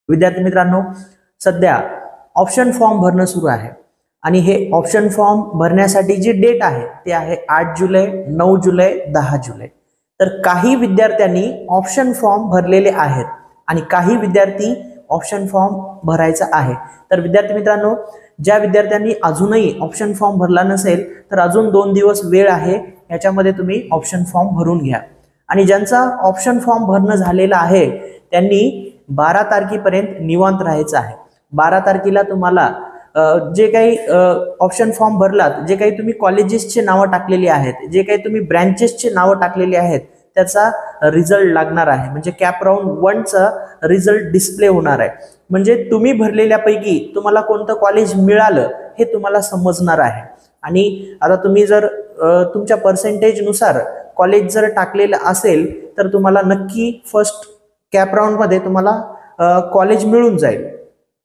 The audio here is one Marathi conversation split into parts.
विद्यार्थी मित्रांनो, सध्या ऑप्शन फॉर्म भरणं सुरू आहे आणि हे ऑप्शन फॉर्म भरण्यासाठी जी डेट आहे ते आहे 8 जुलै, 9 जुलै, 10 जुलै. तर काही विद्यार्थ्यांनी ऑप्शन फॉर्म भरलेले आहेत आणि काही विद्यार्थी ऑप्शन फॉर्म भरायचा आहे. तर विद्यार्थी मित्रांनो, ज्या विद्यार्थ्यांनी अजूनही ऑप्शन फॉर्म भरला नसेल तर अजून 2 दिवस वेळ आहे, याच्यामध्ये तुम्ही ऑप्शन फॉर्म भरून घ्या. आणि ज्यांचा ऑप्शन फॉर्म भरणं झालेला आहे त्यांनी 12 तारखेपर्यंत निवांत राहायचं आहे. 12 तारखेला तुम्हाला जे काही ऑप्शन फॉर्म भरलात, जे काही तुम्ही कॉलेजेसचे नावं टाकलेली आहेत, जे काही तुम्ही ब्रँचेसचे नावं टाकलेली आहेत, त्याचा रिझल्ट लागणार आहे. म्हणजे कॅप राऊंड 1चा रिझल्ट डिस्प्ले होणार आहे. म्हणजे तुम्ही भरलेल्यापैकी तुम्हाला कोणतं कॉलेज मिळालं हे तुम्हाला समजणार आहे. आणि आता तुम्ही जर तुमच्या पर्सेंटेजनुसार कॉलेज जर टाकलेलं असेल तर तुम्हाला नक्की फर्स्ट कॅप राऊंड मध्ये तुम्हाला कॉलेज मिळून जाईल.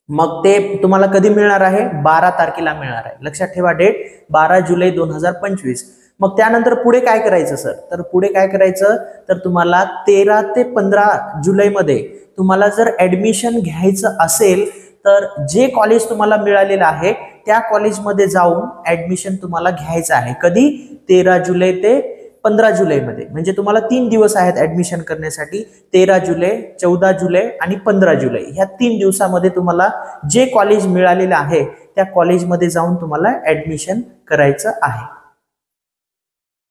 मग ते तुम्हाला कधी मिळणार आहे? 12 तारखेला मिळणार आहे. लक्षात ठेवा, डेट 12 जुलै 2025. मग त्यानंतर पुढे काय करायचं सर? तर पुढे काय करायचं तर तुम्हाला 13 ते 15 जुलैमध्ये तुम्हाला जर ऍडमिशन घ्यायचं असेल तर जे कॉलेज तुम्हाला मिळालेलं आहे त्या कॉलेजमध्ये जाऊन ऍडमिशन तुम्हाला घ्यायचं आहे. कधी? 13 जुलै ते 15 जुलैमध्ये. म्हणजे तुम्हाला 3 दिवस आहेत ऍडमिशन करण्यासाठी. 13 जुलै, 14 जुलै आणि 15 जुलै ह्या 3 दिवसामध्ये तुम्हाला जे कॉलेज मिळालेलं आहे त्या कॉलेजमध्ये जाऊन तुम्हाला ऍडमिशन करायचं आहे.